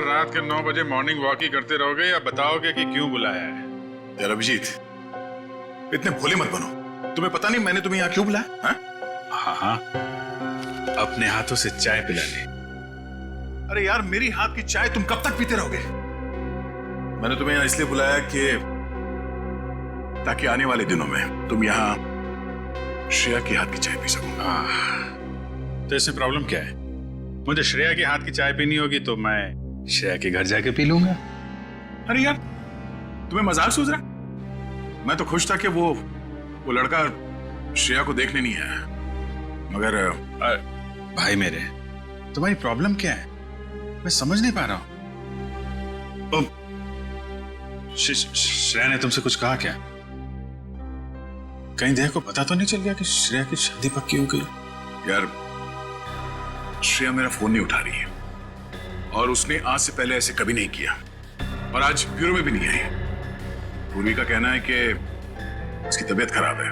रात के 9 बजे मॉर्निंग वॉक ही करते रहोगे या बताओगे कि क्यों बुलाया है? यार अभिजीत, इतने भोले मत बनो। तुम्हें पता नहीं मैंने तुम्हें यहाँ क्यों बुलाया? हाँ, अपने हाथों से चाय पिलाने। अरे यार, मेरी हाथ की चाय तुम कब तक पीते रहोगे? मैंने तुम्हें यहाँ इसलिए बुलाया कि ताकि आने वाले दिनों में तुम यहाँ श्रेया की हाथ की चाय पी सको। तो इसमें प्रॉब्लम क्या है? मुझे श्रेया की हाथ की चाय पीनी होगी तो मैं श्रेया के घर जाके पी लूंगा। अरे यार, तुम्हें मजाक सूझ रहा? मैं तो खुश था कि वो लड़का श्रेया को देखने नहीं आया, मगर भाई मेरे, तुम्हारी प्रॉब्लम क्या है? मैं समझ नहीं पा रहा हूं। श्रेया ने तुमसे कुछ कहा क्या? कहीं देह को पता तो नहीं चल गया कि श्रेया की शादी पक्की हो गई? यार, श्रेया मेरा फोन नहीं उठा रही है और उसने आज से पहले ऐसे कभी नहीं किया और आज ब्यूरो में भी नहीं आई। पूर्वी का कहना है कि उसकी तबीयत खराब है,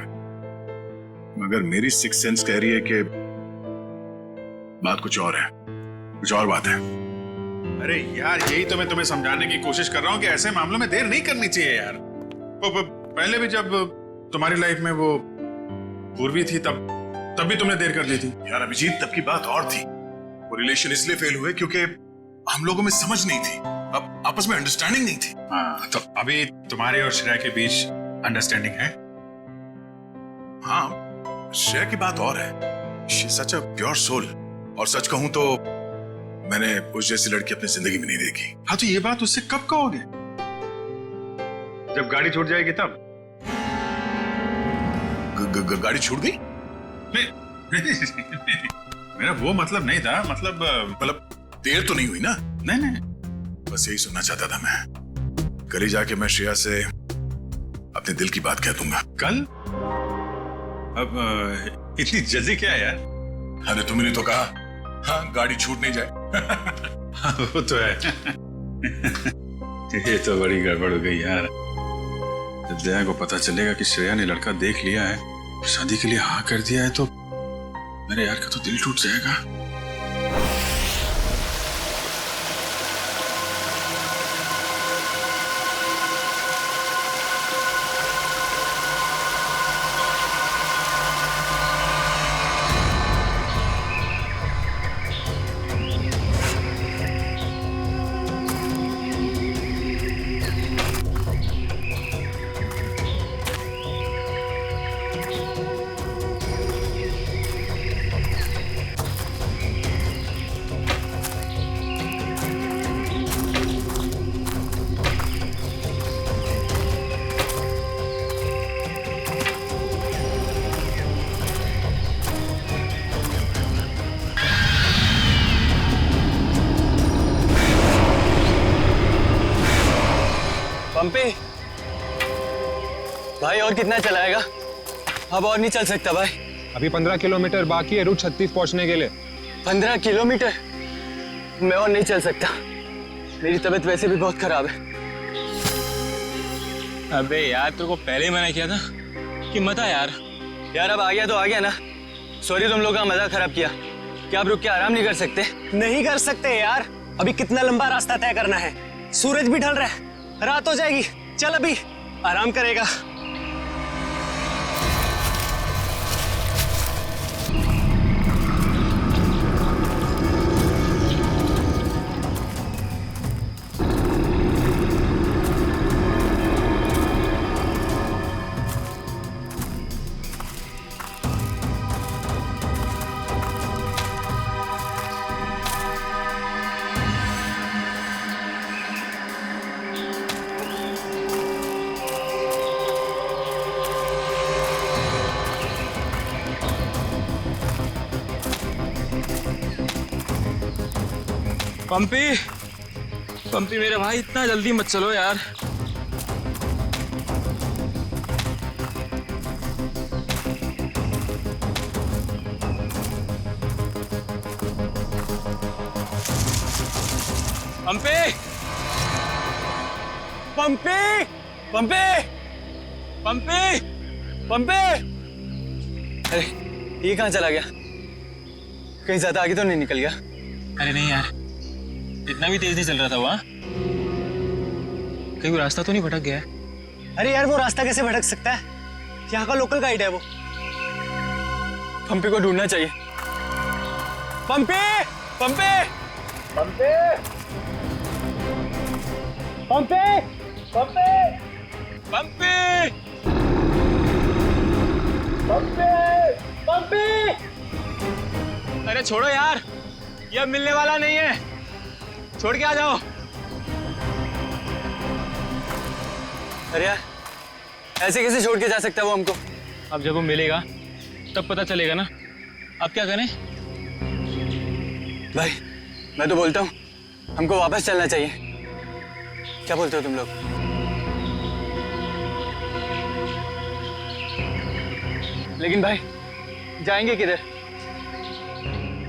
मगर मेरी सिक्स सेंस कह रही है कि बात कुछ और है, कुछ और बात है। अरे यार, यही तो मैं तुम्हें समझाने की कोशिश कर रहा हूं कि ऐसे मामलों में देर नहीं करनी चाहिए यार। पहले भी जब तुम्हारी लाइफ में वो पूर्वी थी तब भी तुमने देर कर दी थी। यार अभिजीत, तब की बात और थी। वो रिलेशन इसलिए फेल हुए क्योंकि हम लोगों में समझ नहीं थी, अब आपस में अंडरस्टैंडिंग नहीं थी। हाँ, तो अभी तुम्हारे और श्रेया के बीच अंडरस्टैंडिंग है? हाँ, श्रेया की बात और है। She such a pure soul, और सच कहूं तो मैंने उस जैसी लड़की अपनी जिंदगी में नहीं देखी। हाँ, तो ये बात उससे कब कहोगे? जब गाड़ी छूट जाएगी तब? गाड़ी छूट गई? मेरा वो मतलब नहीं था। मतलब देर तो नहीं हुई ना? नहीं, बस यही सुनना चाहता था मैं। कल ही जाके मैं श्रेया से अपने दिल की बात कह दूंगा। कल? अब इतनी जल्दी क्या है यार? अरे तुमने तो कहा, हाँ, गाड़ी छूट नहीं जाए। हाँ, वो तो है। ये तो बड़ी गड़बड़ हो गई यार। जब दया को पता चलेगा कि श्रेया ने लड़का देख लिया है, शादी के लिए हाँ कर दिया है, तो मेरे यार का तो दिल टूट जाएगा। पंपी भाई, और कितना चलाएगा? अब और नहीं चल सकता भाई। अभी 15 किलोमीटर बाकी है रूट 36 पहुंचने के लिए। 15 किलोमीटर? मैं और नहीं चल सकता, मेरी तबीयत वैसे भी बहुत खराब है। अबे यार, तेरे को पहले ही मना किया था कि मत आ यार। यार अब आ गया तो आ गया ना। सॉरी, तुम लोग का मजा खराब किया। क्या आप रुक के आराम नहीं कर सकते? नहीं कर सकते यार, अभी कितना लंबा रास्ता तय करना है। सूरज भी ढल रहा है, रात हो जाएगी। चल अभी आराम करेगा। पंपी मेरे भाई, इतना जल्दी मत चलो यार। पंपी पंपी पंपी पंपी पंपी, अरे ये कहाँ चला गया? कहीं ज्यादा आगे तो नहीं निकल गया? अरे नहीं यार, इतना भी तेज नहीं चल रहा था वहाँ। कहीं वो रास्ता तो नहीं भटक गया है? अरे यार वो रास्ता कैसे भटक सकता है? यहाँ का लोकल गाइड है वो। पंपी को ढूंढना चाहिए। पंपी, पंपी, पंपी, पंपी, पंपी, पंपी! पंपी, पंपी। अरे छोड़ो यार, ये अब मिलने वाला नहीं है। छोड़ के आ जाओ। अरे यार, ऐसे कैसे छोड़ के जा सकता है वो हमको? अब जब वो मिलेगा तब पता चलेगा ना। अब क्या करें? भाई, मैं तो बोलता हूँ हमको वापस चलना चाहिए। क्या बोलते हो तुम लोग? लेकिन भाई, जाएंगे किधर?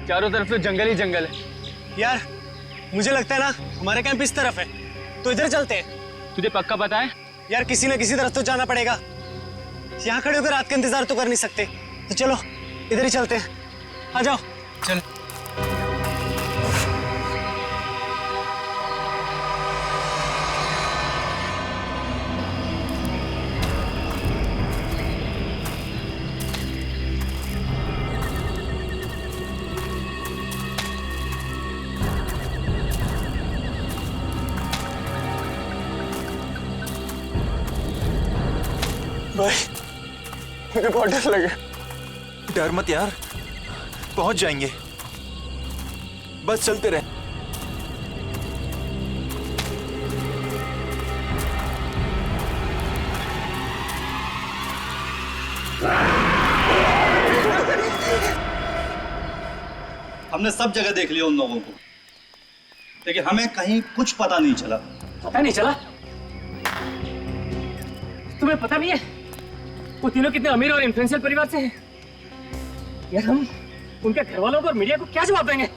चारों तरफ तो जंगल ही जंगल है। यार मुझे लगता है ना हमारा कैंप इस तरफ है, तो इधर चलते हैं। तुझे पक्का पता है? यार किसी ना किसी तरफ तो जाना पड़ेगा। यहाँ खड़े होकर रात का इंतजार तो कर नहीं सकते, तो चलो इधर ही चलते हैं। आ जाओ। चल। भाई, मुझे बहुत डर लगा। डर मत यार, पहुंच जाएंगे। बस चलते रहे। हमने सब जगह देख लिया उन लोगों को, लेकिन हमें कहीं कुछ पता नहीं चला। पता नहीं चला? तुम्हें पता नहीं है वो तीनों कितने अमीर और इन्फ्लुएंशियल परिवार से हैं? यार हम उनके घर वालों को और मीडिया को क्या जवाब देंगे?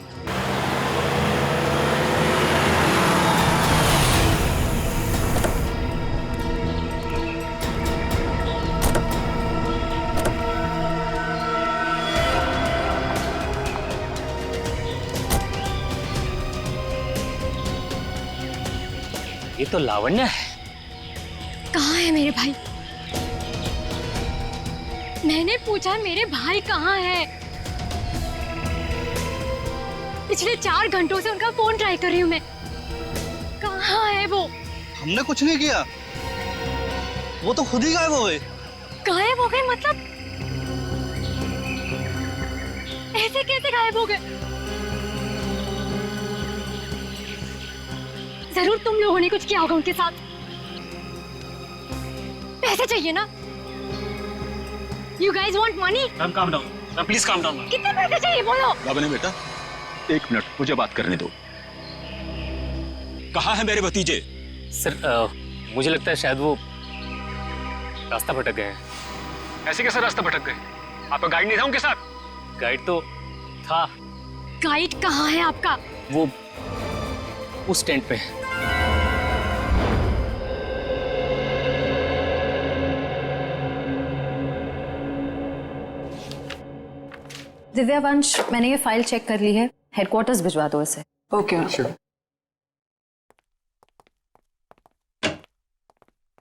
ये तो लावण्य है। कहाँ है मेरे भाई? मैंने पूछा मेरे भाई कहाँ है? पिछले 4 घंटों से उनका फोन ट्राई कर रही हूँ मैं। कहाँ है वो? हमने कुछ नहीं किया, वो तो खुद ही गायब हो गए। गायब हो गए मतलब? ऐसे कैसे गायब हो गए? जरूर तुम लोगों ने कुछ किया होगा उनके साथ। पैसे चाहिए ना? You guys want money? Ma'am calm down, ma'am please calm down। कितने पैसे चाहिए बोलो? बाबा बेटा, 1 मिनट मुझे बात करने दो। कहाँ है मेरे भतीजे? सर मुझे लगता है शायद वो रास्ता भटक गए हैं। ऐसे कैसे रास्ता भटक गए? आपका गाइड नहीं था उनके साथ? गाइड तो था। गाइड कहाँ है आपका? वो उस टेंट पे है। दिव्या वंश, मैंने ये फाइल चेक कर ली है। हेडक्वार्टर्स भिजवा दो इसे। Okay sure.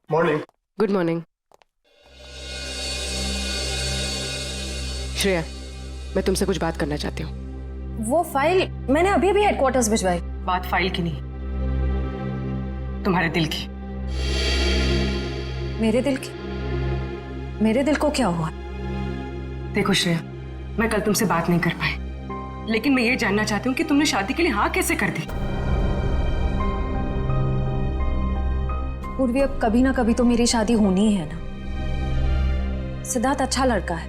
Morning. Good morning. Shreya, मैं तुमसे कुछ बात करना चाहती हूँ। वो फाइल मैंने अभी अभी हेडक्वार्टर्स भिजवाई। बात फाइल की नहीं, तुम्हारे दिल की। मेरे दिल की? मेरे दिल को क्या हुआ? देखो श्रेया, मैं कल तुमसे बात नहीं कर पाई, लेकिन मैं ये जानना चाहती हूँ कि तुमने शादी के लिए हाँ कैसे कर दी? पूर्वी, अब कभी ना कभी तो मेरी शादी होनी ही है ना। सिद्धार्थ अच्छा लड़का है,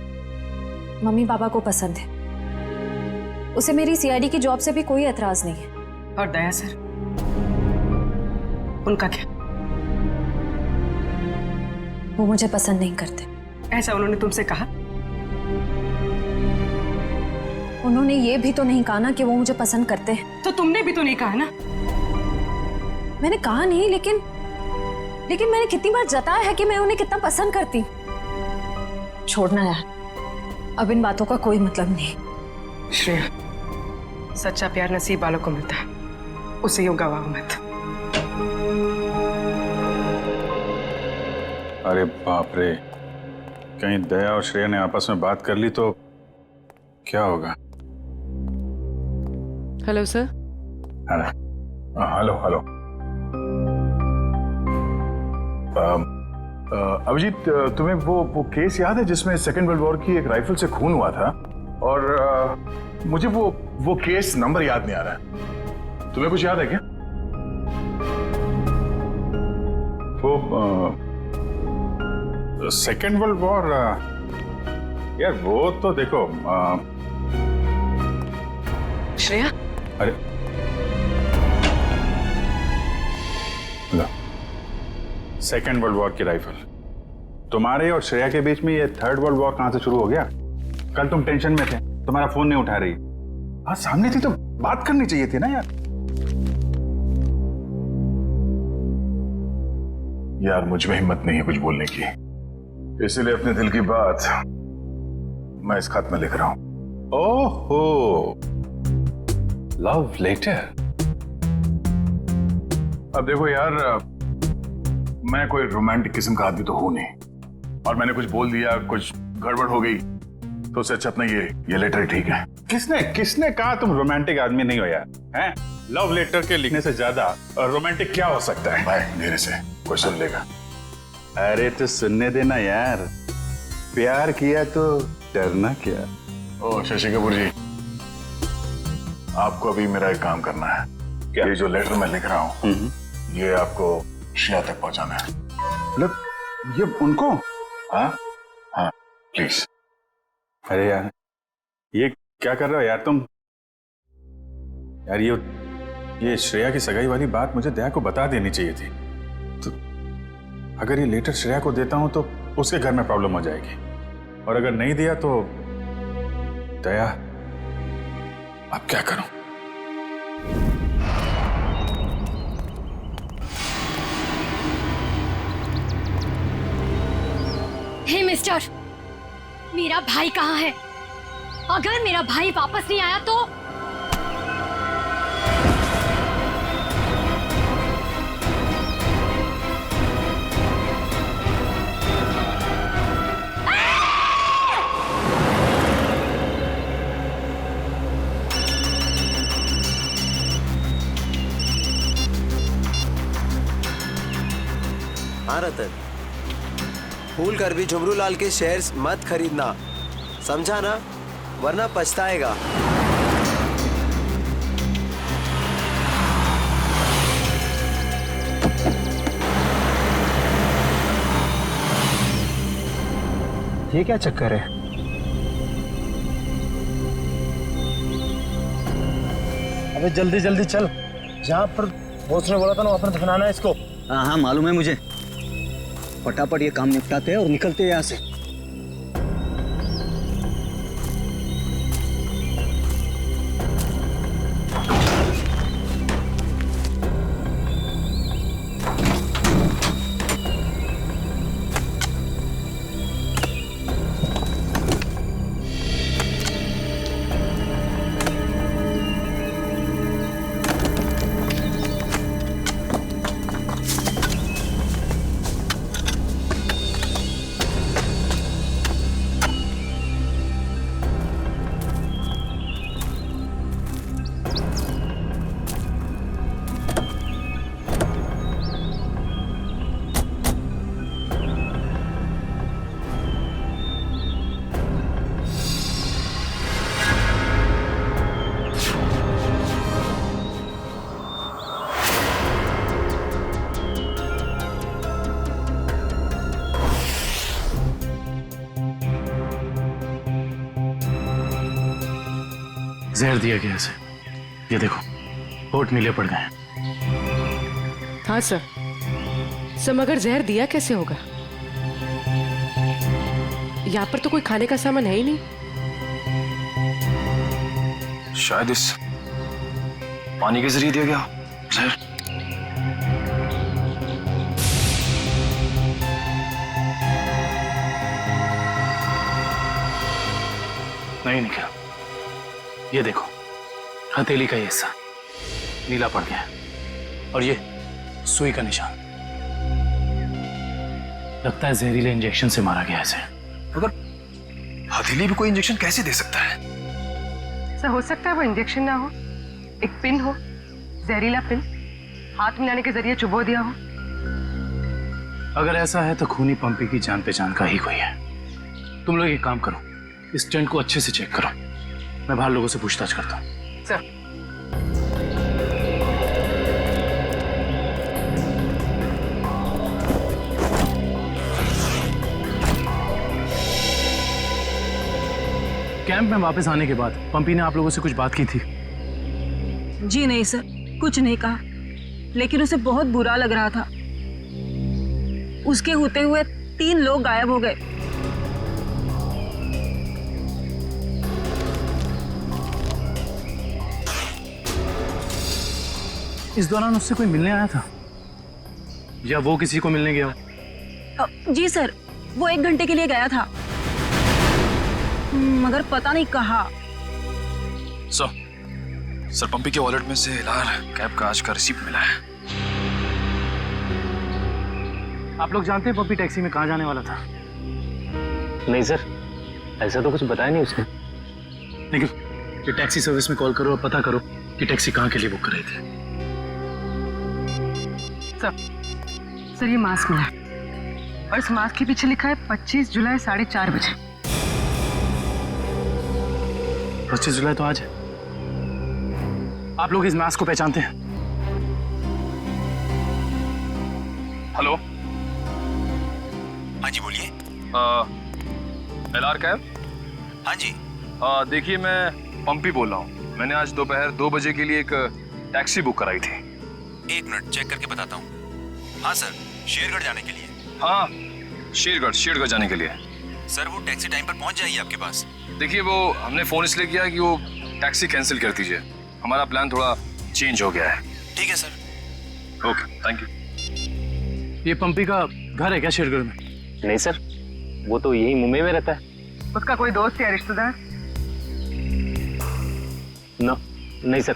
मम्मी पापा को पसंद है, उसे मेरी सीआईडी की जॉब से भी कोई एतराज नहीं है। और दया सर, उनका क्या? वो मुझे पसंद नहीं करते। ऐसा उन्होंने तुमसे कहा? उन्होंने ये भी तो नहीं कहा ना कि वो मुझे पसंद करते हैं। तो तुमने भी तो नहीं कहा ना? मैंने कहा नहीं, लेकिन मैंने कितनी बार जताया है कि मैं उन्हें कितना पसंद करती। छोड़ना यार, अब इन बातों का कोई मतलब नहीं। श्रेया, सच्चा प्यार नसीब वालों को मिलता है, उसे यूं गवाओ मत। अरे बाप रे, कहीं दया और श्रेया ने आपस में बात कर ली तो क्या होगा? Hello sir. Hello hello. Abhijit, तुम्हें वो केस याद है जिसमें सेकेंड वर्ल्ड वॉर की एक राइफल से खून हुआ था? और मुझे वो केस नंबर याद नहीं आ रहा है। तुम्हें कुछ याद है क्या? वो सेकेंड वर्ल्ड वॉर, यार वो तो देखो श्रेया। अरे सेकेंड वर्ल्ड वॉर की राइफल, तुम्हारे और श्रेया के बीच में ये थर्ड वर्ल्ड वॉर कहां से शुरू हो गया? कल तुम टेंशन में थे, तुम्हारा फोन नहीं उठा रही। हाँ, सामने थी तो बात करनी चाहिए थी ना यार मुझ में हिम्मत नहीं है कुछ बोलने की, इसीलिए अपने दिल की बात मैं इस खत में लिख रहा हूं। ओहो, लव लेटर। अब देखो यार, मैं कोई रोमांटिक किस्म का आदमी तो हूं नहीं, और मैंने कुछ बोल दिया, कुछ गड़बड़ हो गई, तो उससे अच्छा अपना ये लेटर ठीक है। किसने कहा तुम रोमांटिक आदमी नहीं हो यार? हैं? लव लेटर के लिखने से ज्यादा रोमांटिक क्या हो सकता है? भाई मेरे से कोई सुन लेगा। अरे तो सुनने देना यार, प्यार किया तो डरना क्या। ओ शशि कपूर जी, आपको अभी मेरा एक काम करना है। क्या? ये जो लेटर मैं लिख रहा हूँ ये आपको श्रेया तक पहुंचाना है। मतलब ये उनको? हाँ हाँ प्लीज। अरे यार ये क्या कर रहे हो यार तुम? यार ये श्रेया की सगाई वाली बात मुझे दया को बता देनी चाहिए थी। तो अगर ये लेटर श्रेया को देता हूं तो उसके घर में प्रॉब्लम हो जाएगी, और अगर नहीं दिया तो दया, अब क्या करूं? हे मिस्टर, मेरा भाई कहाँ है? अगर मेरा भाई वापस नहीं आया तो हाँ रतन, भूल कर भी झुमरू लाल के शेयर्स मत खरीदना, समझा ना? वरना पछताएगा। ये क्या चक्कर है? अबे जल्दी जल्दी चल, जहाँ पर बॉस ने बोला था ना वहाँ पर दफनाना है इसको। हाँ हाँ मालूम है मुझे, फटाफट ये काम निपटाते हैं और निकलते हैं यहाँ से। जहर दिया गया इसे, ये देखो होठ नीले पड़ गए। हाँ सर, मगर जहर दिया कैसे होगा? यहाँ पर तो कोई खाने का सामान है ही नहीं। शायद इस पानी के जरिए दिया गया जहर। नहीं निकला, ये देखो हथेली का हिस्सा, नीला पड़ गया है। और ये सुई का निशान, लगता है जहरीले इंजेक्शन से मारा गया इसे। मगर हथेली भी कोई इंजेक्शन कैसे दे सकता है? सर हो सकता है वो इंजेक्शन ना हो, एक पिन हो, जहरीला पिन हाथ मिलाने के जरिए चुबो दिया हो। अगर ऐसा है तो खूनी पंपी की जान पहचान का ही कोई है। तुम लोग एक काम करो, इस टेंट को अच्छे से चेक करो, मैं बाहर लोगों से पूछताछ करता हूँ। सर कैंप में वापस आने के बाद पंपी ने आप लोगों से कुछ बात की थी? जी नहीं सर, कुछ नहीं कहा, लेकिन उसे बहुत बुरा लग रहा था। उसके होते हुए 3 लोग गायब हो गए। इस दौरान उससे कोई मिलने आया था या वो किसी को मिलने गया? जी सर, वो 1 घंटे के लिए गया था, मगर पता नहीं कहाँ। सर पंपी के वॉलेट में से लाल कैब का आज का रिसीप्ट मिला है। आप लोग जानते हैं पंपी टैक्सी में कहाँ जाने वाला था? नहीं सर, ऐसा तो कुछ बताया नहीं उसने। लेकिन ये टैक्सी सर्विस में कॉल करो और पता करो कि टैक्सी कहाँ के लिए बुक कर रही थी। सर ये मास्क मिला और इस मास्क के पीछे लिखा है 25 जुलाई 4:30 बजे। 25 जुलाई तो आज है। आप लोग इस मास्क को पहचानते हैं? हेलो, हाँ जी बोलिए। LR cab? हाँ जी। देखिए मैं पंपी बोल रहा हूँ। मैंने आज दोपहर 2 बजे के लिए एक टैक्सी बुक कराई थी। 1 मिनट चेक करके बताता हूँ। हाँ सर, शेरगढ़ जाने के लिए। हाँ, शेरगढ़ जाने के लिए। सर वो टैक्सी टाइम पर पहुँच जाएगी आपके पास। देखिए वो हमने फोन इसलिए किया कि वो टैक्सी कैंसिल कर दीजिए, हमारा प्लान थोड़ा चेंज हो गया है। ठीक है सर। Okay, thank you. ये पंपी का घर है क्या शेरगढ़ में? नहीं सर, वो तो यही मुंबई में रहता है। उसका कोई दोस्त या रिश्तेदार? नहीं सर।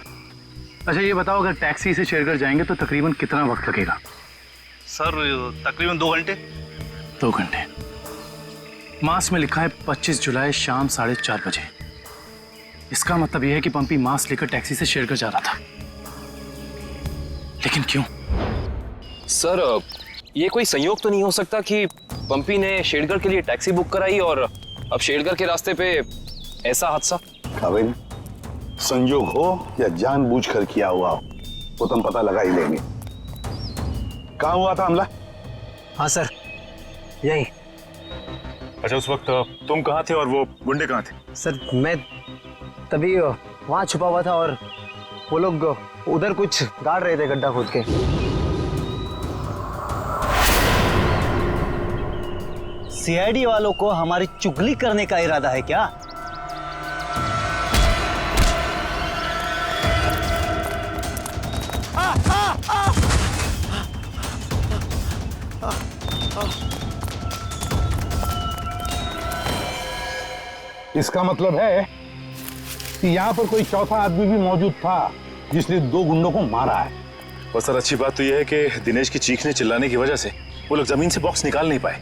अच्छा ये बताओ, अगर टैक्सी से शेरगढ़ जाएंगे तो तकरीबन कितना वक्त लगेगा? सर तकरीबन 2 घंटे। 2 घंटे। मास में लिखा है 25 जुलाई शाम 4:30 बजे। इसका मतलब यह है कि पंपी मास लेकर टैक्सी से शेरगढ़ जा रहा था। लेकिन क्यों? सर ये कोई संयोग तो नहीं हो सकता कि पंपी ने शेरगढ़ के लिए टैक्सी बुक कराई और अब शेरगढ़ के रास्ते पे ऐसा हादसा? काबिल, संयोग हो या जानबूझकर किया हुआ हो वो तो हम पता लगा ही लेंगे। कहाँ हुआ था हमला? हाँ सर, यही। अच्छा उस वक्त तुम कहाँ थे और वो गुंडे कहाँ थे? सर मैं तभी वहां छुपा हुआ था और वो लोग उधर कुछ गाड़ रहे थे गड्ढा खोद के। सीआईडी वालों को हमारी चुगली करने का इरादा है क्या? इसका मतलब है कि यहाँ पर कोई चौथा आदमी भी मौजूद था जिसने 2 गुंडों को मारा है। और सर अच्छी बात तो यह है कि दिनेश की चीखने चिल्लाने की वजह से वो लोग जमीन से बॉक्स निकाल नहीं पाए।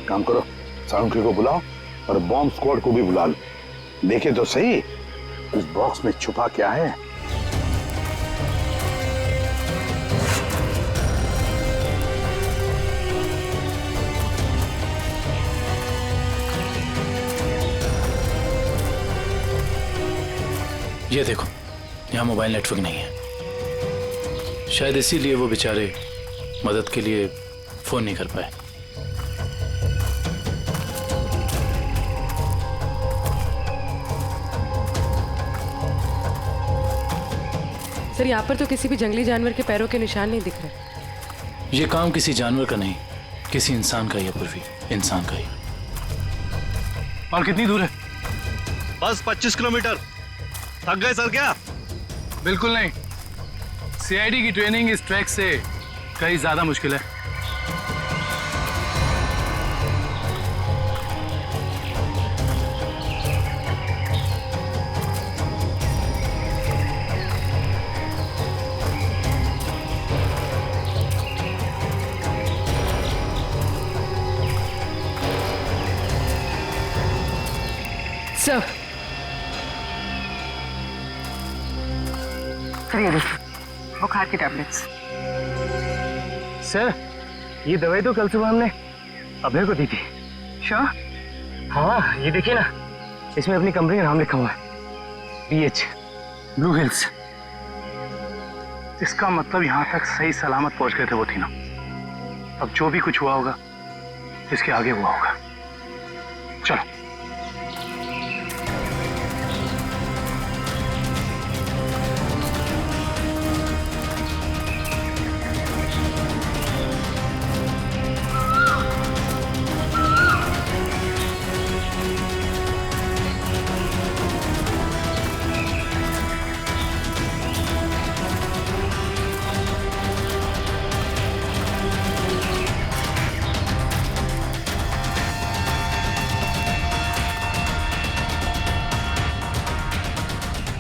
काम करो, साउंड को बुलाओ और बॉम्ब स्क्वाड को भी बुला लो। देखे तो सही इस बॉक्स में छुपा क्या है। ये देखो, यहाँ मोबाइल नेटवर्क नहीं है। शायद इसीलिए वो बेचारे मदद के लिए फोन नहीं कर पाए। सर यहाँ पर तो किसी भी जंगली जानवर के पैरों के निशान नहीं दिख रहे। ये काम किसी जानवर का नहीं, किसी इंसान का ही है पूर्वी, इंसान का ही। और कितनी दूर है? बस 25 किलोमीटर। थक गए सर क्या? बिल्कुल नहीं, सीआईडी की ट्रेनिंग इस ट्रैक से कहीं ज्यादा मुश्किल है। सर ये देखिए बुखार की टैबलेट्स। सर ये दवाई तो कल सुबह हमने अभय को दी थी। श्योर? हाँ ये देखिए ना, इसमें अपनी कंपनी का नाम लिखा हुआ है, BH ब्लू हिल्स। इसका मतलब यहाँ तक सही सलामत पहुंच गए थे वो तीनों। अब जो भी कुछ हुआ होगा इसके आगे हुआ होगा। चलो।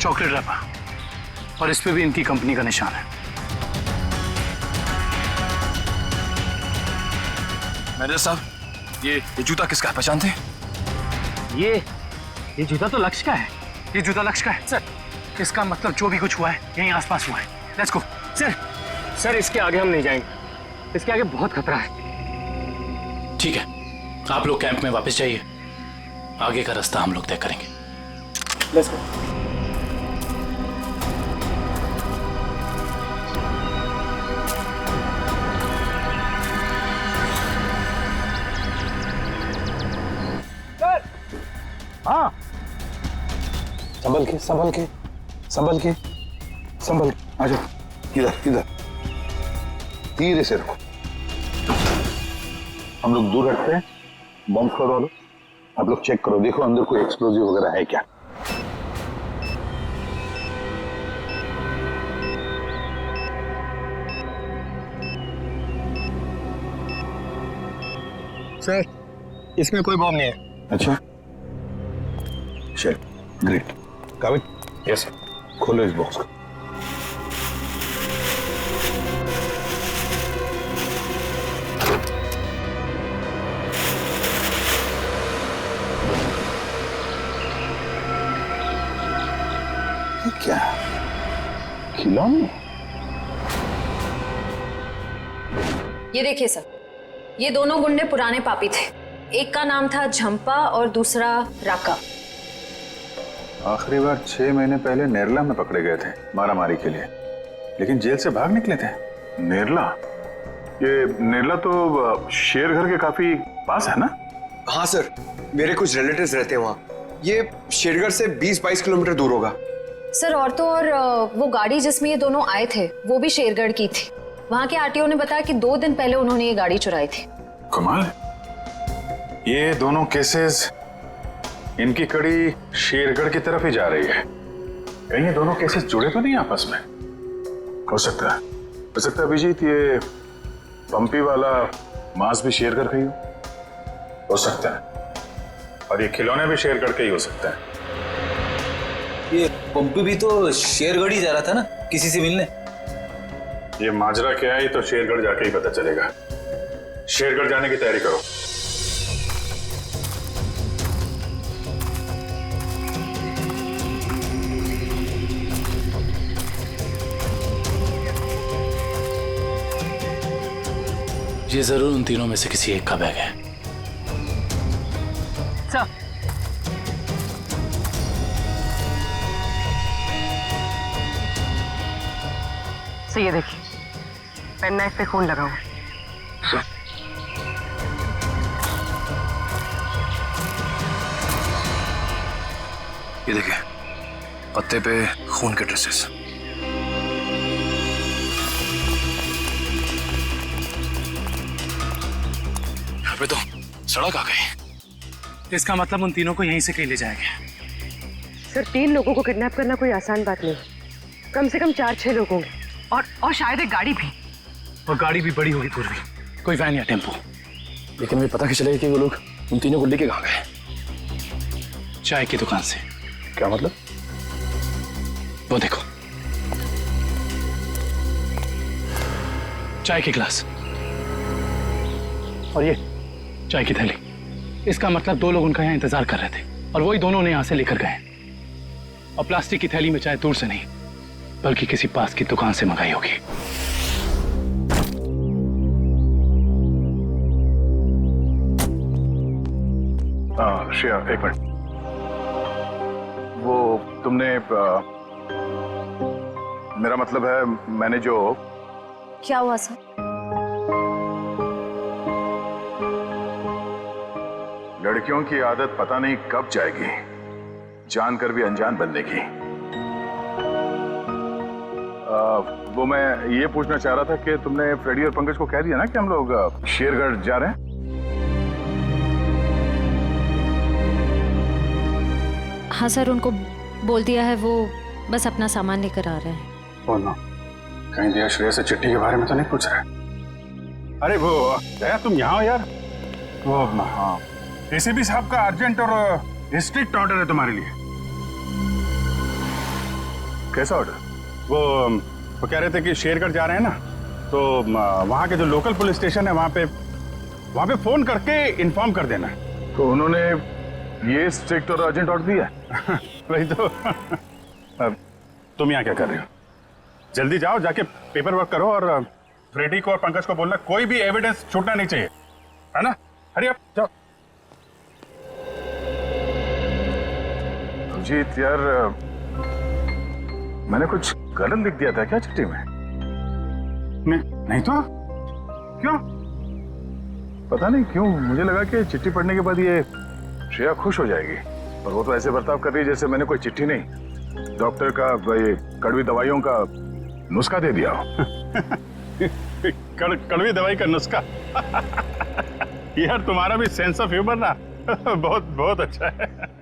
चॉकलेट रैपर और इस पे भी इनकी कंपनी का निशान है। मैनेजर साहब, ये जूता किसका है, पहचानते हैं? ये जूता तो लक्ष्य का है। ये जूता लक्ष्य का है सर। इसका मतलब जो भी कुछ हुआ है यहीं आसपास हुआ है। Let's go. सर इसके आगे हम नहीं जाएंगे, इसके आगे बहुत खतरा है। ठीक है, आप लोग कैंप में वापस जाइए, आगे का रास्ता हम लोग तय करेंगे। Let's go. हाँ, संभल के संभल के संभल के संभल के आ जाओ। इधर इधर धीरे से रखो। हम लोग दूर हटते हैं। बॉम्ब स्क्वाड वालों, आप लोग चेक करो, देखो अंदर कोई एक्सप्लोजिव वगैरह है क्या। सर इसमें कोई बॉम्ब नहीं है। अच्छा, चल ग्रेट। काबिल? Yes sir. खोलो इस बॉक्स को। ये क्या खिलौने? ये देखिए सर, ये दोनों गुंडे पुराने पापी थे। एक का नाम था झंपा और दूसरा राका। आखिरी बार 6 महीने पहले नेरला में पकड़े गए थे मारामारी के लिए, लेकिन जेल से भाग निकले थे। नेरला? ये नेरला तो शेरघर के काफी पास है ना? हाँ सर, मेरे कुछ रिलेटिव्स रहते हैं वहाँ। ये शेरघर से 20-22 किलोमीटर दूर होगा। सर और तो और वो गाड़ी जिसमें ये दोनों आए थे वो भी शेरगढ़ की थी। वहाँ के आरटीओ ने बताया कि 2 दिन पहले उन्होंने ये गाड़ी चुराई थी। कमाल, ये दोनों केसेस, इनकी कड़ी शेरगढ़ की तरफ ही जा रही है। कहीं ये दोनों केसेस जुड़े तो नहीं आपस में? हो सकता है अभिजीत, ये पंपी वाला मांस भी शेरगढ़ का ही हो सकता है, और ये खिलौने भी शेरगढ़ के ही हो सकता है। ये पंपी भी तो शेरगढ़ ही जा रहा था ना किसी से मिलने। ये माजरा क्या है तो शेरगढ़ जाके ही पता चलेगा। शेरगढ़ जाने की तैयारी करो। ये जरूर उन तीनों में से किसी एक का बैग है। सर, ये देखिए पेन नाइफ पे खून लगा हुआ। ये देखिए, पत्ते पे खून के ड्रेसेस। यहाँ पे तो सड़क आ गई। इसका मतलब उन तीनों को यहीं से कहीं ले जाएंगे। सर 3 लोगों को किडनैप करना कोई आसान बात नहीं, कम से कम 4-6 लोग होंगे, और शायद एक गाड़ी भी। और गाड़ी भी बड़ी होगी पूर्वी, कोई वैन या टेम्पो। लेकिन मुझे पता कैसे चलेगा कि वो लोग उन तीनों को लेके कहाँ गए? चाय की दुकान से। क्या मतलब? वो देखो, चाय के गिलास और ये चाय की थैली। इसका मतलब 2 लोग उनका यहाँ इंतजार कर रहे थे और वही दोनों ने यहाँ से लेकर गए। और प्लास्टिक की थैली में चाय दूर से नहीं, बल्कि किसी पास की दुकान से मंगाई होगी। श्रेया, एक मिनट। वो तुमने मेरा मतलब है, मैंने जो... क्या हुआ सर? लड़कियों की आदत पता नहीं कब जाएगी, जानकर भी अनजान बनने की। वो मैं ये पूछना चाह रहा था कि तुमने फ्रेडी और पंकज को कह दिया ना कि हम लोग शेरगढ़ जा रहे हैं? हाँ सर, उनको बोल दिया है, वो बस अपना सामान लेकर आ रहे हैं। बोलो, कहीं दिया श्रेया से चिट्ठी के बारे में तो नहीं पूछ रहे? अरे वो दया, तुम यहाँ हो यार। वो हाँ, एसीपी साहब का अर्जेंट और स्ट्रिक्ट ऑर्डर है तुम्हारे लिए। कैसा ऑर्डर? वो कह रहे थे कि शेरगढ़ जा रहे हैं ना, तो वहाँ के जो लोकल पुलिस स्टेशन है वहाँ पे फोन करके इन्फॉर्म कर देना। तो उन्होंने ये स्ट्रिक्ट और अर्जेंट ऑर्डर दिया? वही तो। अब तुम यहाँ क्या कर रहे हो? जल्दी जाओ, जाके पेपर वर्क करो और फ्रेडी को और पंकज को बोलना कोई भी एविडेंस छूटना नहीं चाहिए, है ना? हरी अप, जाओ। अभिजीत यार, मैंने कुछ गलत लिख दिया था क्या चिट्ठी में? नहीं तो क्यों? पता नहीं क्यों मुझे लगा कि चिट्ठी पढ़ने के बाद ये श्रेया खुश हो जाएगी, और वो तो ऐसे बर्ताव कर रही है जैसे मैंने कोई चिट्ठी नहीं, डॉक्टर का ये कड़वी दवाइयों का नुस्खा दे दिया हो। कड़वी दवाई का नुस्खा? यार तुम्हारा भी सेंस ऑफ ह्यूमर ना बहुत बहुत अच्छा है।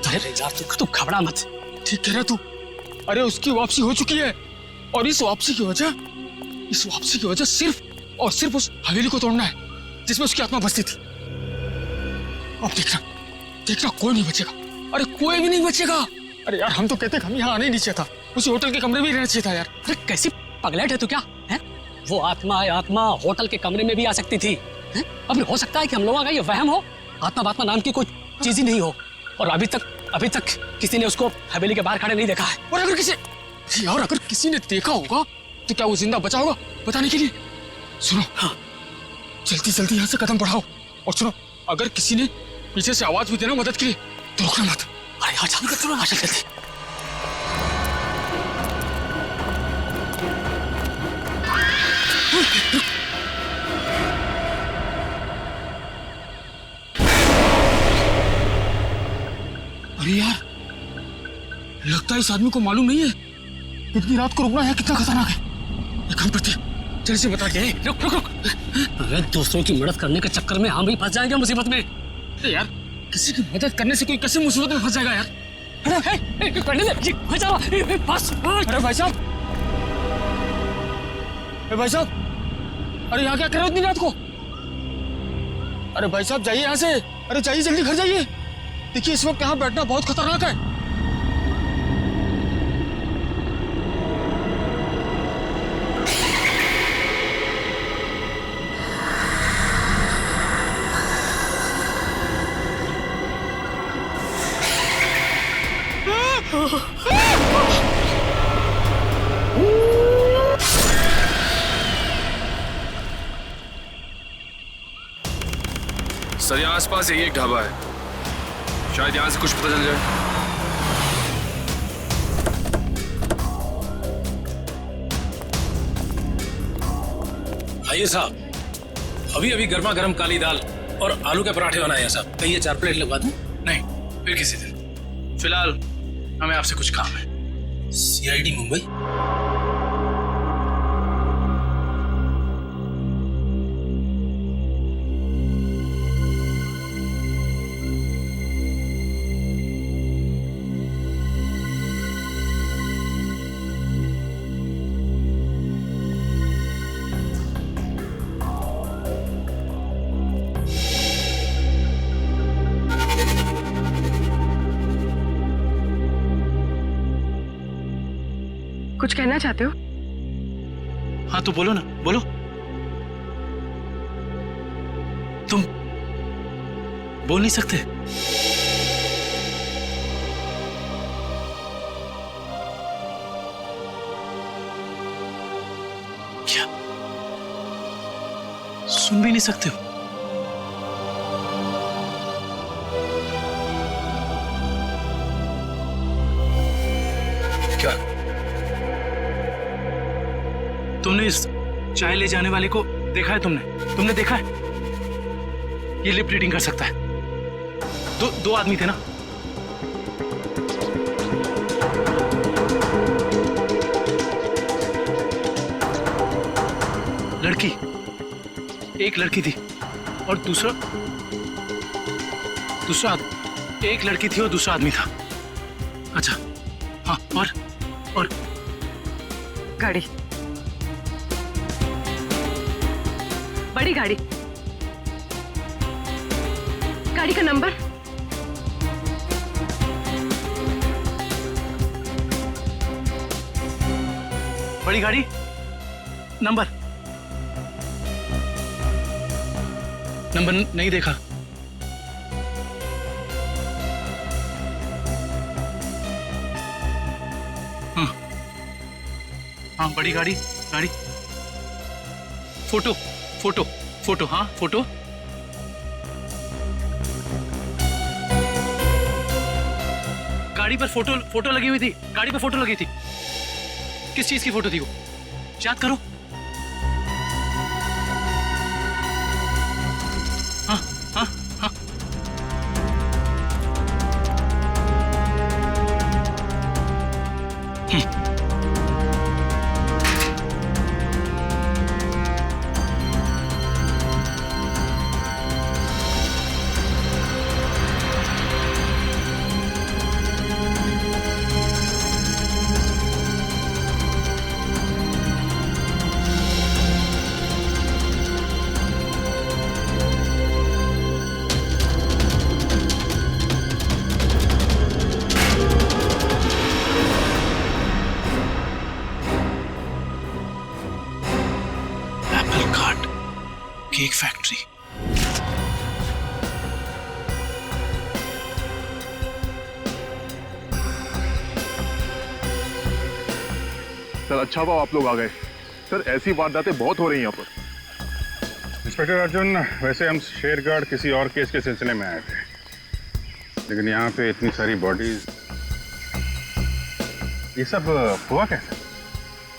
अरे यार तू घबरा मत, ठीक कह रहा तू। अरे उसकी वापसी हो चुकी है, और इस वापसी की वजह सिर्फ और सिर्फ उस हवेली को तोड़ना है जिसमें उसकी आत्मा बसती थी। अब देखना कोई नहीं बचेगा। अरे कोई भी नहीं बचेगा। अरे यार हम तो कहते हम यहाँ आने ही नहीं चाहिए था, उसी होटल के कमरे में ही रहना चाहिए था यार। अरे कैसी पगलेट है तू क्या है? वो आत्मा होटल के कमरे में भी आ सकती थी। अब हो सकता है कि हम लोगों का ये वहम हो, आत्मा नाम की कोई चीज ही नहीं हो, और अभी तक किसी ने उसको हवेली के बाहर खड़े नहीं देखा है। और अगर किसी ने देखा होगा तो क्या वो जिंदा बचा होगा बताने के लिए? सुनो, हाँ, जल्दी यहाँ से कदम बढ़ाओ, और सुनो, अगर किसी ने पीछे से आवाज भी देना मदद के लिए तो रुकना मत। अरे यहाँ जल्दी कर, सुनो, जल्दी। अरे यार, लगता है इस आदमी को मालूम नहीं है इतनी रात को रुकना है कितना खतरनाक है। एक काम करते हैं, जल्दी से बता के रुक। अरे दूसरों की मदद करने के चक्कर में हम भी फंस जाएंगे मुसीबत में। यार किसी की मदद करने से कोई कैसे मुसीबत में फंस जाएगा यार? अरे भाई साहब, अरे यहाँ क्या कर रहे हो इतनी रात को? अरे भाई साहब जाइए यहाँ से, अरे जाइए जल्दी घर जाइए। देखिए इस वक्त यहाँ बैठना बहुत खतरनाक है। सर यहाँ आसपास यही एक ढाबा है, शायद यहाँ से कुछ पता चल जाए। आइए साहब, अभी गर्मा गर्म काली दाल और आलू के पराठे बनाए हैं साहब। कहिए 4 प्लेट लगवा दूं? नहीं, फिर किसी दिन। फिलहाल हमें आपसे कुछ काम है। CID मुंबई। कुछ कहना चाहते हो? हाँ तो बोलो ना, बोलो। तुम बोल नहीं सकते? क्या सुन भी नहीं सकते हो? क्या तुमने इस चाय ले जाने वाले को देखा है? तुमने देखा है? ये लिप रीडिंग कर सकता है। दो आदमी थे ना? लड़की, एक लड़की थी और दूसरा एक लड़की थी और दूसरा आदमी था। अच्छा हाँ, और गाड़ी, बड़ी गाड़ी, गाड़ी का नंबर? बड़ी गाड़ी नंबर नहीं देखा। हाँ बड़ी गाड़ी फोटो हाँ फोटो। गाड़ी पर फोटो लगी हुई थी। गाड़ी पर फोटो लगी थी। किस चीज की फोटो थी वो? याद करो। हाँ हाँ हाँ केक फैक्ट्री। सर अच्छा हुआ आप लोग आ गए। सर ऐसी वारदातें बहुत हो रही हैं यहाँ पर। इंस्पेक्टर अर्जुन, वैसे हम शेरगढ़ किसी और केस के सिलसिले में आए थे, लेकिन यहाँ पे इतनी सारी बॉडीज, ये सब हुआ कैसे?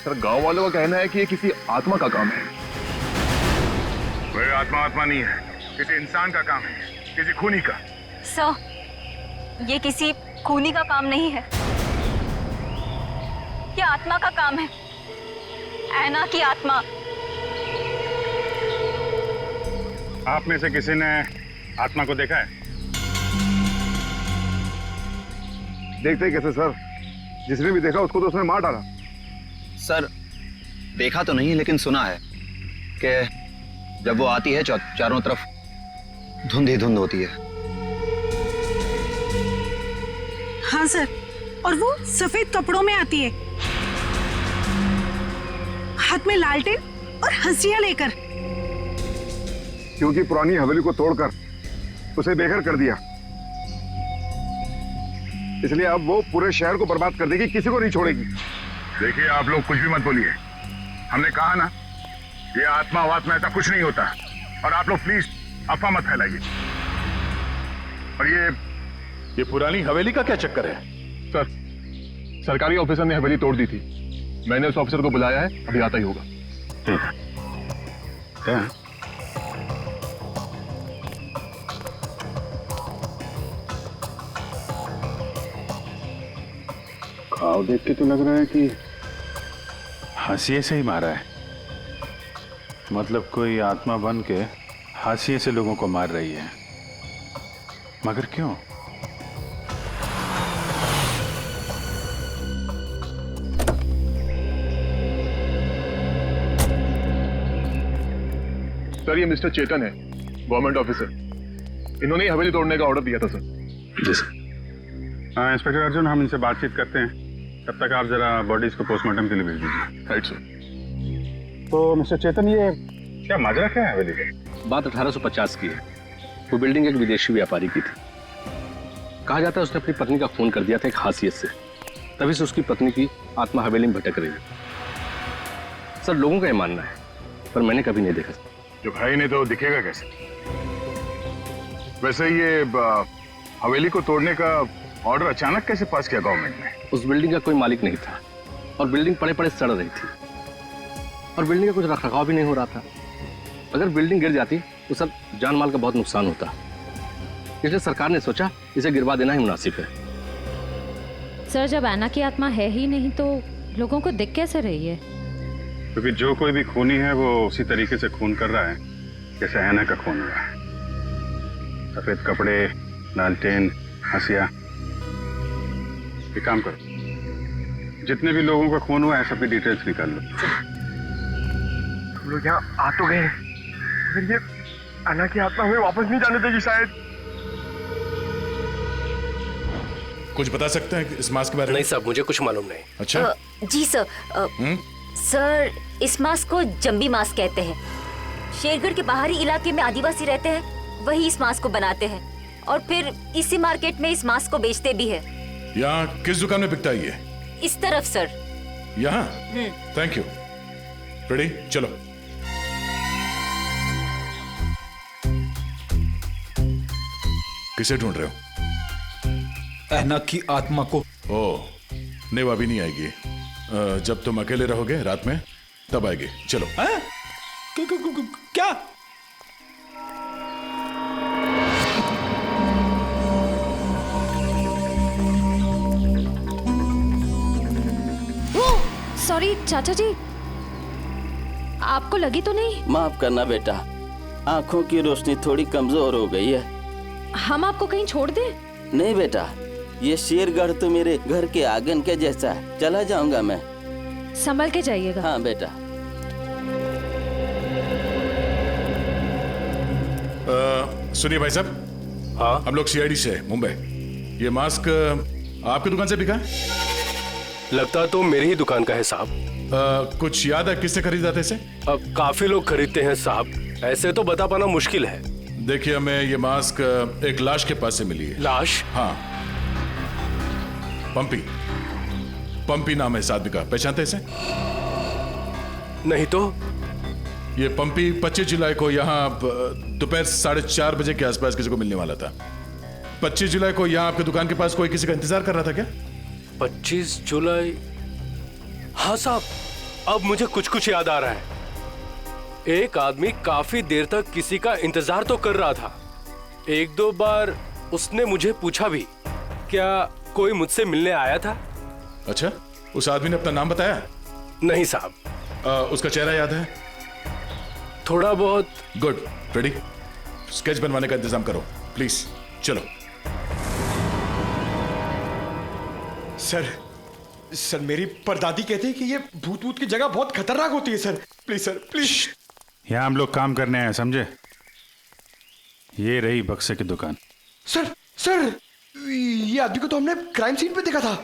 सर गांव वालों का कहना है कि ये किसी आत्मा का काम है। कोई आत्मा नहीं है, किसी इंसान का काम है, किसी खूनी का। सर ये किसी खूनी का काम नहीं है, ये आत्मा का काम है। ऐना की आत्मा। आप में से किसी ने आत्मा को देखा है? देखते कैसे सर, जिसने भी देखा उसको तो उसने मार डाला। सर देखा तो नहीं, लेकिन सुना है कि जब वो आती है चारों तरफ धुंध ही धुंध होती है। हाँ सर, और वो सफेद कपड़ों में आती है, हाथ में लालटेन और हंसिया लेकर। क्योंकि पुरानी हवेली को तोड़कर उसे बेघर कर दिया, इसलिए अब वो पूरे शहर को बर्बाद कर देगी, किसी को नहीं छोड़ेगी। देखिए आप लोग कुछ भी मत बोलिए, हमने कहा ना ये आत्मा वात्मा ऐसा कुछ नहीं होता, और आप लोग प्लीज अफवाह मत फैलाइए। और ये पुरानी हवेली का क्या चक्कर है? सर सरकारी ऑफिसर ने हवेली तोड़ दी थी, मैंने उस ऑफिसर को बुलाया है, अभी आता ही होगा। घाव देख के तो लग रहा है कि हाशिए से ही मारा है। मतलब कोई आत्मा बन के हाशिए से लोगों को मार रही है, मगर क्यों? सर ये मिस्टर चेतन है, गवर्नमेंट ऑफिसर। इन्होंने ही हवेली तोड़ने का ऑर्डर दिया था सर। जी सर। हाँ इंस्पेक्टर अर्जुन, हम इनसे बातचीत करते हैं, तब तक आप जरा बॉडीज को पोस्टमार्टम के लिए भेज दीजिए। Right sir. तो मिस्टर चेतन, ये क्या माजरा क्या है हवेली का? बात 1850 की है। वो बिल्डिंग एक विदेशी व्यापारी की थी। कहा जाता है उसने अपनी पत्नी का खून कर दिया था एक हासियत से, तभी से उसकी पत्नी की आत्मा हवेली में भटक रही है। सर लोगों का ये मानना है, पर मैंने कभी नहीं देखा। जो भाई ने तो दिखेगा कैसे? वैसे ये हवेली को तोड़ने का ऑर्डर अचानक कैसे पास किया गवर्नमेंट ने? उस बिल्डिंग का कोई मालिक नहीं था और बिल्डिंग पड़े पड़े सड़ रही थी और बिल्डिंग का कुछ रखरखाव भी नहीं हो रहा था। अगर बिल्डिंग गिर जाती तो सब जान माल का बहुत नुकसान होता, इसलिए सरकार ने सोचा इसे गिरवा देना ही मुनासिब है। सर जब ऐना की आत्मा है ही नहीं तो लोगों को दिख कैसे रही है? क्योंकि जो कोई भी खूनी है वो उसी तरीके से खून कर रहा है जैसे ऐना का खून हुआ है। सफेद कपड़े, लालटेन, हंसिया। एक काम करो, जितने भी लोगों का खून हुआ है सबकी डिटेल्स निकाल लो। हम लोग यहाँ आ तो गए, फिर ये अन्ना की आत्मा हमें वापस नहीं जाने देगी शायद। कुछ बता सकते हैं इस मास्क के बारे में? नहीं साहब, मुझे कुछ मालूम नहीं। अच्छा जी सर। सर इस मास्क को जंबी मास्क कहते हैं। शेरगढ़ के बाहरी इलाके में आदिवासी रहते हैं, वही इस मास्क को बनाते हैं और फिर इसी मार्केट में इस मास्क को बेचते भी है। यहाँ किस दुकान में बिकता है ये? इस तरफ सर। यहाँ? Thank you. रेडी, चलो। किसे ढूंढ रहे हो? ऐना की आत्मा को। ओह, नहीं वो अभी नहीं आएगी। जब तुम अकेले रहोगे रात में तब आएगी। चलो। क्या? सॉरी चाचा जी, आपको लगी तो नहीं? माफ करना बेटा, आंखों की रोशनी थोड़ी कमजोर हो गई है। हम आपको कहीं छोड़ दें? नहीं बेटा, ये शेरगढ़ तो मेरे घर के आंगन के जैसा है। चला जाऊंगा मैं। संभल के जाइएगा। हाँ बेटा। सुनिए भाई साहब। हाँ, हम लोग सीआईडी से मुंबई। ये मास्क आपकी दुकान से बिका है? लगता तो मेरी ही दुकान का है साहब। कुछ याद है किससे खरीदा था इसे? काफी लोग खरीदते हैं साहब, ऐसे तो बता पाना मुश्किल है। देखिए, हमें ये मास्क एक लाश के पास से मिली है। लाश? हाँ, पंपी। पंपी नाम है इस आदमी का, पहचानते इसे? नहीं तो। ये पंपी 25 जुलाई को यहाँ दोपहर 4:30 बजे के आसपास किसी को मिलने वाला था। 25 जुलाई को यहाँ आपकी दुकान के पास कोई किसी का इंतजार कर रहा था क्या? 25 जुलाई? हाँ साहब, अब मुझे कुछ कुछ याद आ रहा है। एक आदमी काफी देर तक किसी का इंतजार तो कर रहा था। एक दो बार उसने मुझे पूछा भी, क्या कोई मुझसे मिलने आया था? अच्छा, उस आदमी ने अपना नाम बताया? नहीं साहब। उसका चेहरा याद है? थोड़ा बहुत। गुड। रेडी? स्केच बनवाने का इंतजाम करो प्लीज। चलो। सर मेरी परदादी कहती है कि ये भूत की जगह बहुत खतरनाक होती है। Sir please. यहाँ हम लोग काम करने आए, समझे? ये रही बक्से की दुकान। सर ये आदमी को तो हमने क्राइम सीन पे देखा था।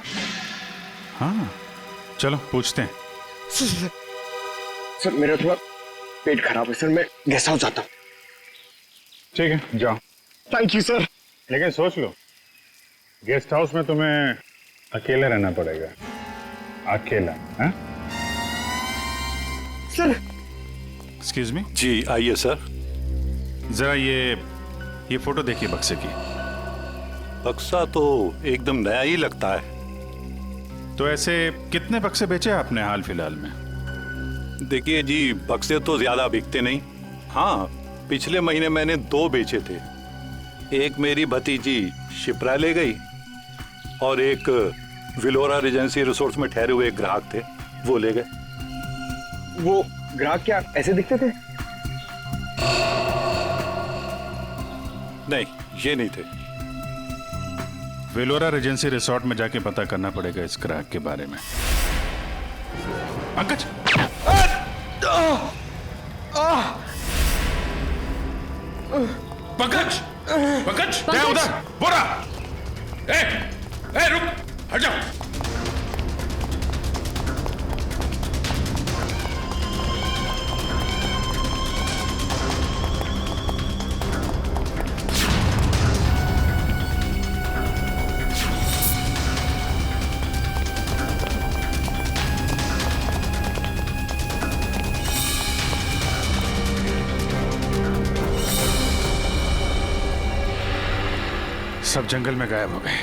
हाँ, चलो पूछते हैं। सर मेरा थोड़ा पेट खराब है सर, मैं गेस्ट हाउस जाता हूँ। ठीक है, जाओ। Thank you sir. लेकिन सोच लो, गेस्ट हाउस में तुम्हें अकेला रहना पड़ेगा। अकेला? हाँ? सर। Excuse me. जी आइए सर। जरा ये फोटो देखिए बक्से की। बक्सा तो एकदम नया ही लगता है। तो ऐसे कितने बक्से बेचे आपने हाल फिलहाल में? देखिए जी, बक्से तो ज्यादा बिकते नहीं। हाँ, पिछले महीने मैंने 2 बेचे थे। एक मेरी भतीजी शिप्रा ले गई और एक विलोरा रेजेंसी रिसोर्ट्स में ठहरे हुए एक ग्राहक थे, वो ले गए। वो ग्राहक क्या ऐसे दिखते थे? नहीं, ये नहीं थे। वेलोरा रेजेंसी रिसोर्ट में जाके पता करना पड़ेगा इस ग्राहक के बारे में। पंकज! पंकज! पंकज! क्या उधर? बोरा! ए, रुक! हट जाओ! सब जंगल में गायब हो गए।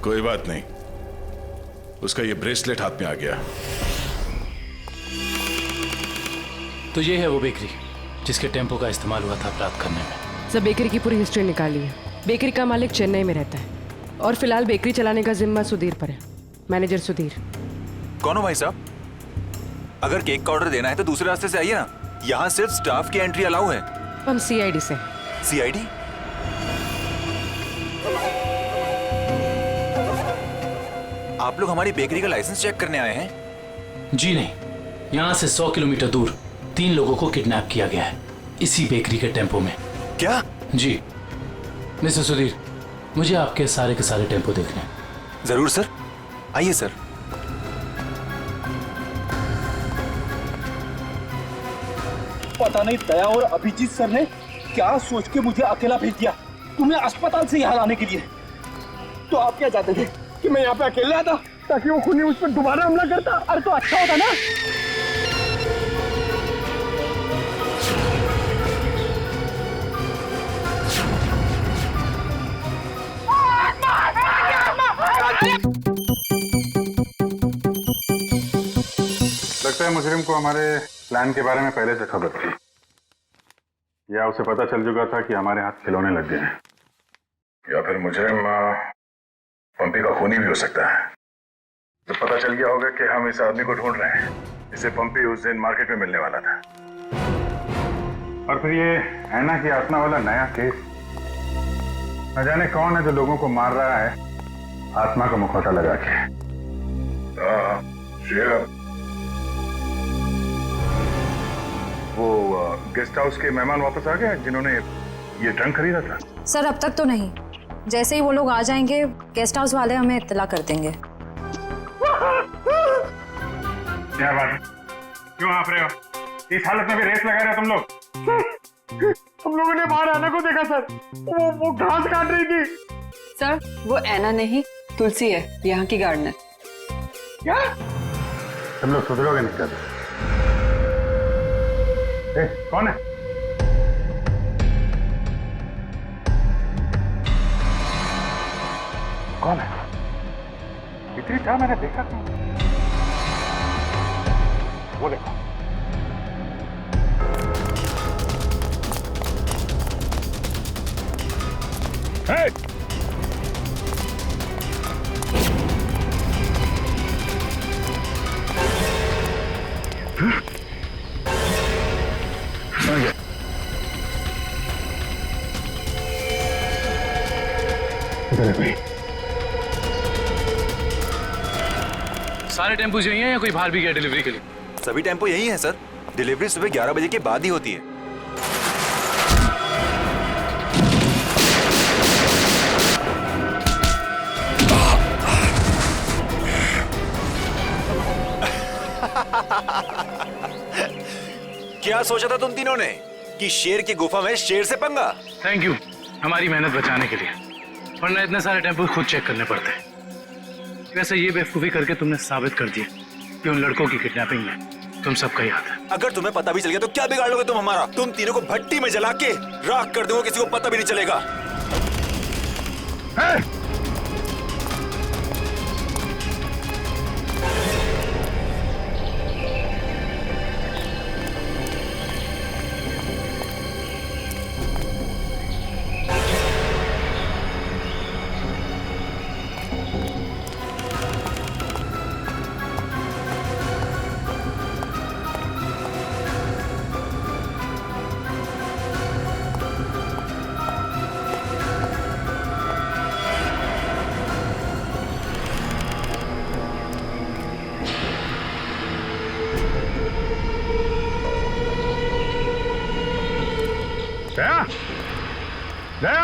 कोई बात नहीं, उसका ये ब्रेसलेट हाथ में आ गया। तो ये है वो बेकरी जिसके टेम्पो का इस्तेमाल हुआ था अपराध करने में। सर बेकरी की पूरी हिस्ट्री निकाली है। बेकरी का मालिक चेन्नई में रहता है और फिलहाल बेकरी चलाने का जिम्मा सुधीर पर है। मैनेजर सुधीर। कौन हो भाई साहब? अगर केक का ऑर्डर देना है तो दूसरे रास्ते से आइए ना, यहाँ सिर्फ स्टाफ की एंट्री अलाउ है। हम सीआईडी से। सीआईडी? आप लोग हमारी बेकरी का लाइसेंस चेक करने आए हैं? जी नहीं, यहाँ से 100 किलोमीटर दूर 3 लोगों को किडनैप किया गया है इसी बेकरी के टेम्पो में। क्या? जी मिस्टर सुधीर, मुझे आपके सारे के सारे टेम्पो देखने हैं। जरूर सर, आइए सर। पता नहीं दया और अभिजीत सर ने क्या सोच के मुझे अकेला भेज दिया तुम्हें अस्पताल से यहाँ लाने के लिए। तो आप क्या चाहते थे कि मैं यहाँ पे अकेले आता ताकि वो खूनी उस पर दोबारा हमला करता? अरे तो अच्छा होता ना। लगता है मुजरिम को हमारे प्लान के बारे में पहले से खबर थी, या उसे पता चल चुका था कि हमारे हाथ खिलौने लग गए हैं, या फिर मुजरिम पंपी का खूनी भी हो सकता है। तो पता चल गया होगा कि हम इस आदमी को ढूंढ रहे हैं जिसे पंपी उस दिन मार्केट में मिलने वाला था। और फिर ये ऐना की आत्मा वाला नया केस, न जाने कौन है जो लोगों को मार रहा है आत्मा का मुखौटा लगा के। वो गेस्ट हाउस के मेहमान वापस आ गए जिन्होंने ये ट्रंक खरीदा था? सर अब तक तो नहीं, जैसे ही वो लोग आ जाएंगे गेस्ट हाउस वाले हमें इत्तला कर देंगे। क्या बात है, क्यों आप रहे हो? इस हालत में भी रेस लगा रहे हो तुम लोग? हम लोगों ने बाहर ऐना को देखा सर, वो घास काट रही थी। सर वो ऐना नहीं तुलसी है, यहाँ की गार्डनर। क्या? तुम लोग सुधरोगे नहीं कर? कौन है? कौन है? इतनी चाह मैंने देखा था। वो देखो। Hey! सारे टेम्पो यही हैं या कोई बाहर भी गया डिलीवरी के लिए? सभी टेम्पो यही हैं सर। डिलीवरी सुबह 11 बजे के बाद ही होती है। क्या सोचा था तुम तीनों ने कि शेर की गुफा में शेर से पंगा? थैंक यू हमारी मेहनत बचाने के लिए, वरना इतने सारे टेम्पो खुद चेक करने पड़ते हैं। वैसे ये बेवकूफी करके तुमने साबित कर दिया कि उन लड़कों की किडनैपिंग में तुम सबका ही हाथ है। अगर तुम्हें पता भी चल गया तो क्या बिगाड़ लोगे तुम हमारा? तुम तीनों को भट्टी में जला के राख कर दोगे, किसी को पता भी नहीं चलेगा। दया! दया!